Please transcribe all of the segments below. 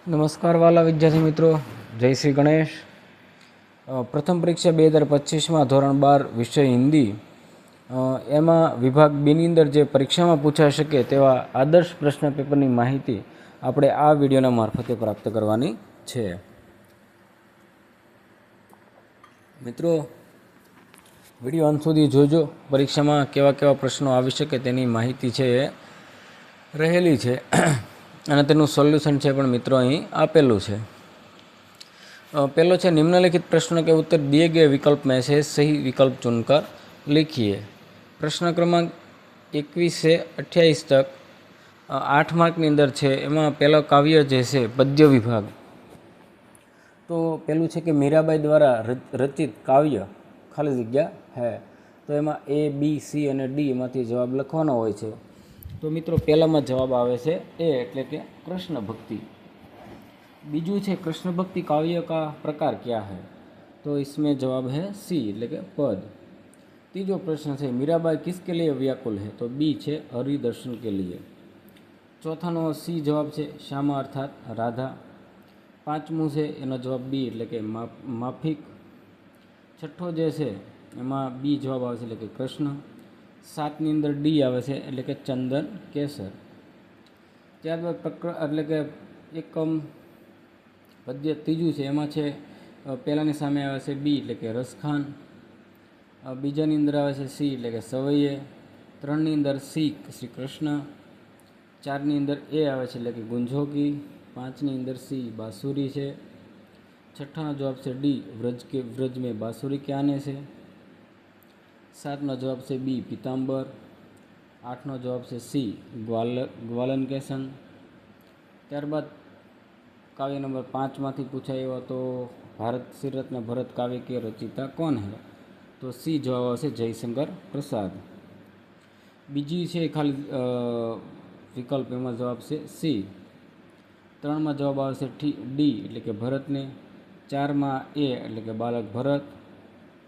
નમસ્કાર વાલા વિદ્યાર્થી મિત્રો, જય શ્રી ગણેશ. પ્રથમ પરીક્ષા 2025માં ધોરણ 12 વિષય હિન્દી, એમાં વિભાગ બીની અંદર જે પરીક્ષામાં પૂછાઈ શકે તેવા આદર્શ પ્રશ્ન પેપરની માહિતી આપણે આ વિડીયોના મારફતે પ્રાપ્ત કરવાની છે. મિત્રો, વિડીયો અંત સુધી જોજો. પરીક્ષામાં કેવા કેવા પ્રશ્નો આવી શકે તેની માહિતી છે એ રહેલી છે અને તેનું સોલ્યુશન છે પણ મિત્રો અહીં આપેલું છે. पहलो है निम्नलिखित प्रश्न के उत्तर दिए गए विकल्प में से सही विकल्प चुनकर लिखिए. प्रश्न क्रमांक 21 से 28 तक 8 मार्क अंदर है. एम पहला काव्य जैसे पद्य विभाग. तो पहलू है कि मीराबाई द्वारा रचित काव्य खाली जग्या है. तो एम ए बी सी और डी में जवाब लखवानो होय छे. तो मित्रों पहला में जवाब आवे छे ए एटले के कृष्ण भक्ति. बीजू है कृष्ण भक्ति काव्य का प्रकार क्या है. तो इसमें जवाब है सी एटले के पद. तीजो प्रश्न है मीराबाई किसके लिए व्याकुल है. तो बी है हरिदर्शन के लिए. चौथा नो सी जवाब है श्यामा अर्थात राधा. पांचमू है एनो जवाब बी एटले के माफिक. छठो जे है एमां बी जवाब आवे छे के कृष्ण. 7 नी अंदर डी आवे छे एटले के चंदन केसर. त्यारबाद एटले के एकम पद्य तीजू है एमां छे पहलानी सामे आवे छे बी एटले के रसखान. बीजानी अंदर आवे छे सी एटले के सवैये. 3 नी अंदर सी श्री कृष्ण. 4 नी अंदर ए आवे छे एटले के गुंजोगी. 5 नी अंदर सी बांसुरी है. छठा जवाब से डी व्रज में बांसुरी के आने से. 7 नो जवाब से बी पीताम्बर. 8 नो जवाब से सी ग्वालन केसन. त्यारबाद काव्य नंबर 5 में पूछाए तो भारत श्री रत्न भरत काव्य के रचयिता कौन है. तो सी जवाब आवे जयशंकर प्रसाद. बीजी है खाली विकल्प में जवाब से सी. 3 में जवाब आवे डी एटले के भरत ने. 4 में ए एटले के बालक भरत.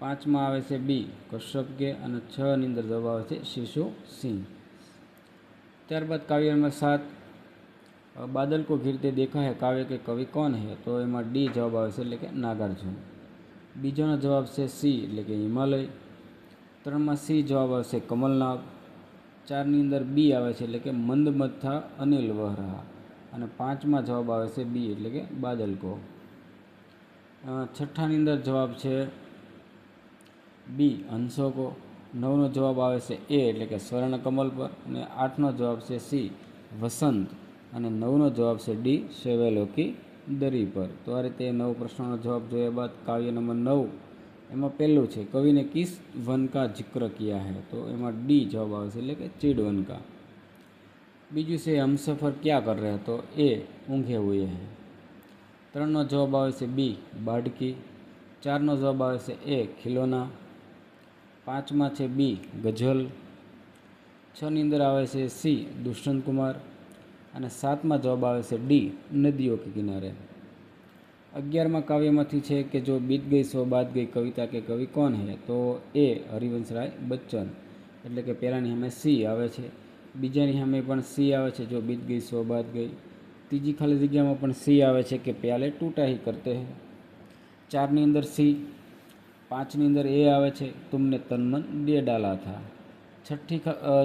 5 में आवे बी कश्यप के. 6 नी अंदर जवाब आवे शिशु सिंह. त्यारबाद काव्य नंबर 7 बादल को घिरते देखा है काव्य के कवि कौन है. तो एमां डी जवाब आवे छे एटले के नागार्जुन. बीजोनो जवाब से सी एटले के हिमालय. 3 में सी जवाब आवे कमलनाग. 4 नी अंदर बी आवे छे एटले के मंदमत्था अनिल वहरा. और 5 में जवाब आवे बी एटले के बादल को. छठा नी अंदर जवाब है बी हंसो को. 9 नो जवाब आवे ए एटले के स्वर्ण कमल पर. 8 नो जवाब से सी वसंत. और 9 नो जवाब से डी सेवेलो की दरी पर. तो आ रीते 9 प्रश्नों जवाब जोया बाद काव्य नंबर 9 एमां पहलू है कवि ने किस वन का जिक्र किया है. तो एमां डी जवाब आवे एटले के चीड़ वन का. बीजू से हम सफ़र क्या कर रहे हैं. तो ए ऊँघे हुए हैं. 3 नो जवाब आवे बी बाड़की. 4 नो जवाब आवे ए खिलौना. 5 में है बी गजल. 6 नी अंदर आवे सी दुष्यंत कुमार. और 7 में जवाब आवे डी नदियों के किनारे. 11 में काव्य में है कि जो बीत गई सो बात गई कविता के कवि कौन है. तो ए हरिवंश राय बच्चन. एटले के पहलानी हमें सी आवे छे. बीजानी हमें पण सी आवे छे जो बीत गई सो बात गई. तीजी खाली जग्या में पण सी आवे छे कि प्याले टूटा ही करते हैं. 4 नी अंदर सी. 5 नी अंदर ए आवे छे तुमने तन मन दे डाला था. छठी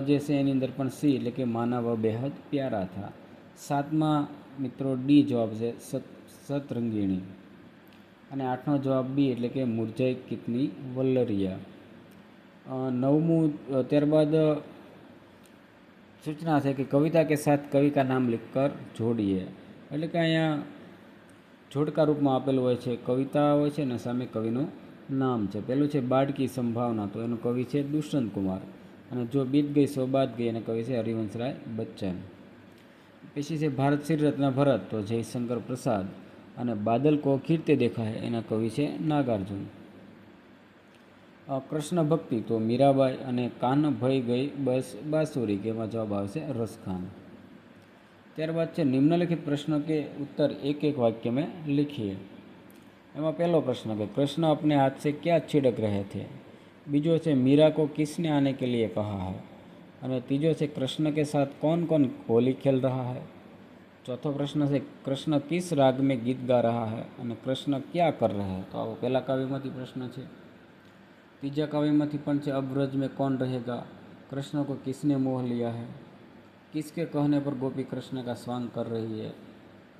जे से एनी अंदर पण सी एटले के माना व बेहद प्यारा था. 7 में मित्रों डी जवाब है सतरंगिणी. और 8 नो जवाब बी एटले के मुरझाई कितनी वल्लरिया. 9मू त्यारबाद सूचना है कि कविता के साथ कवि का नाम लिखकर जोड़िए. एटले के अहींया जोड़का रूप में आपेलुं होय छे. कविता होय छे ने सामे कविनुं नाम है. पहलू है बाड़की संभावना. तो एनु कवि है दुष्यंत कुमार. और जो बीत गई सो बात गई एना कवि है हरिवंश राय बच्चन. पीछे से भारत श्री रत्न भरत. तो जयशंकर प्रसाद. और बादल को खीरते देखा है एना कवि है नागार्जुन. कृष्ण भक्ति तो मीराबाई. और कान भई गई बस बांसुरी के में जवाब आवे रसखान. त्यारबाद है निम्नलिखित प्रश्नों के उत्तर एक एक वाक्य में लिखिए. एમાં पहलो प्रश्न कि कृष्ण अपने हाथ से क्या छिड़क रहे थे. बीजो है मीरा को किसने आने के लिए कहा है. और तीजो है कृष्ण के साथ कौन कौन होली खेल रहा है. चौथा प्रश्न है कृष्ण किस राग में गीत गा रहा है અને कृष्ण क्या कर रहा है। तो આવો પહેલા કાવ્યમાંથી પ્રશ્ન છે। तीजा काव्यમાંથી પણ છે अब ब्रज में कौन रहेगा, कृष्ण को किसने मोह लिया है, किसके कहने पर गोपी कृष्ण का स्वांग कर रही है,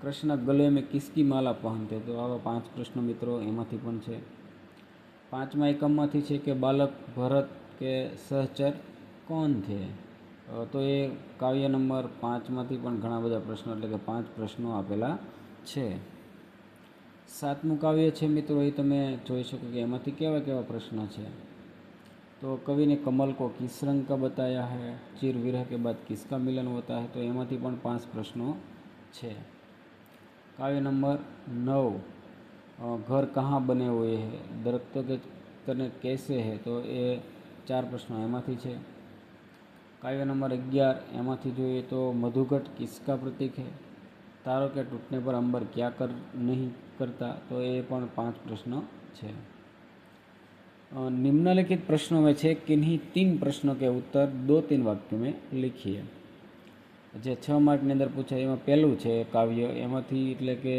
कृष्ण गले में किसकी माला पहनते। तो आवा 5 प्रश्न मित्रों एमांथी पण छे। પાંચમા એકમમાંથી છે કે બાલક ભરત કે સહચર કોણ थे। તો એ કાવ્ય નંબર 5માંથી પણ ઘણા બધા પ્રશ્નો એટલે કે 5 પ્રશ્નો આપેલા છે। સાતમું કાવ્ય છે મિત્રો, એ તમે જોઈ શકો કે એમાંથી કેવા કેવા પ્રશ્ન છે। तो कवि ने कमल को किस रंग का बताया है, चिर विरह के बाद किसका मिलन होता है। तो एमांथी पण 5 प्रश्नों छे। काव्य नंबर 9 घर कहाँ बने हुए हैं, दरख्तों के तने कैसे है। तो ये 4 प्रश्नों एमांथी छे। काव्य नंबर 11 एमांथी જોઈએ तो मधुघट किसका प्रतीक है, तारों के टूटने पर अंबर क्या कर नहीं करता। तो ये पण 5 प्रश्न है। निम्नलिखित प्रश्नों में से किन्हीं 3 प्रश्नों के उत्तर 2-3 वाक्यों में लिखिए। जे 6 मार्क ने अंदर पूछा एમાં પહેલું છે કાવ્ય એમાંથી એટલે કે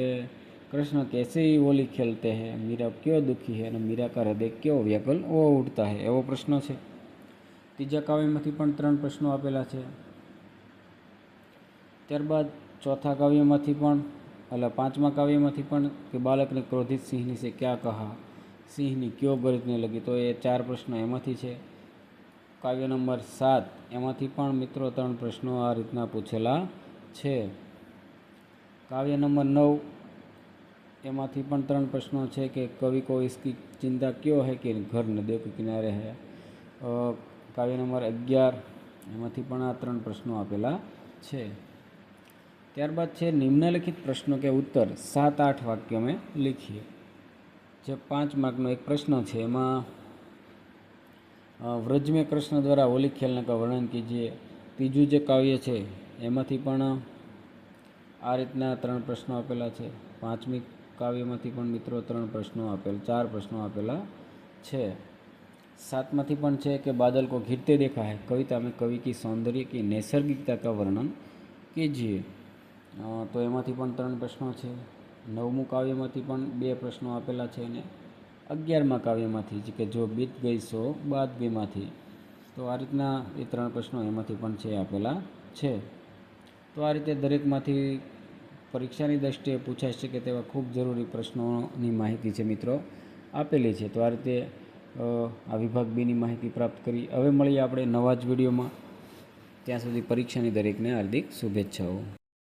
कृष्ण कैसे ही होली खेलते हैं, मीरा क्यों दुखी है और मीरा का हृदय क्यों व्याकुल वो उठता है, एवो प्रश्न है। तीजा काव्यमांथी पण 3 प्रश्नों आपेला है। त्यारबाद चौथा काव्यमांथी पण એટલે પાંચમા કાવ્યમાંથી પણ કે બાળકને ક્રોધિત સિંહની से क्या कहा, સિંહની क्यों ગરજને લગી। તો એ 4 પ્રશ્નો એમાંથી છે। કાવ્ય નંબર 7 એમાંથી પણ મિત્રો 3 પ્રશ્નો આ રીતના પૂછેલા છે। કાવ્ય નંબર 9 એમાંથી પણ 3 પ્રશ્નો છે કે કવિ को इसकी चिंता क्यों है कि घर नदियों के किनारे है। काव्य नंबर 11 એમાંથી પણ આ 3 પ્રશ્નો આપેલા છે। ત્યારબાદ છે निम्नलिखित प्रश्नों के उत्तर 7-8 वाक्यों में लिखिए। जब 5 मार्कનો एक प्रश्न है एमां व्रज में कृष्ण द्वारा होली खेलने का वर्णन कीजिए। तीजू जो काव्य है एमांथी पण आ रीतना 3 प्रश्नों आपेला है। પાંચમી કાવ્યમાંથી પણ મિત્રો 3 પ્રશ્નો આપેલ 4 પ્રશ્નો આપેલા છે। सातमांथी पण છે कि बादल को घिरते देखा है, कविता में कवि की सौंदर्य की नैसर्गिकता का वर्णन कीजिए। तो एमांथी पण 3 प्रश्नों है। 9मुं काव्यमांथी पण 2 प्रश्नों आपेला है અને 11मा काव्यमांथी कि जो बीत गई सो बात गई मांथी। तो आ रीतना ए 3 प्रश्नों एमांथी पण छे आपेला है। तो आ रीते दरेकमांथी परीक्षानी दृष्टिए पूछाई शके तेवा खूब जरूरी प्रश्नोनी माहिती है मित्रों आपेली है। तो आ रीते आ विभाग बी नी माहिती प्राप्त करी। हवे मळीए आपणे नवा ज विडियोमां। त्यां सुधी परीक्षानी दरेकने हार्दिक शुभेच्छाओ।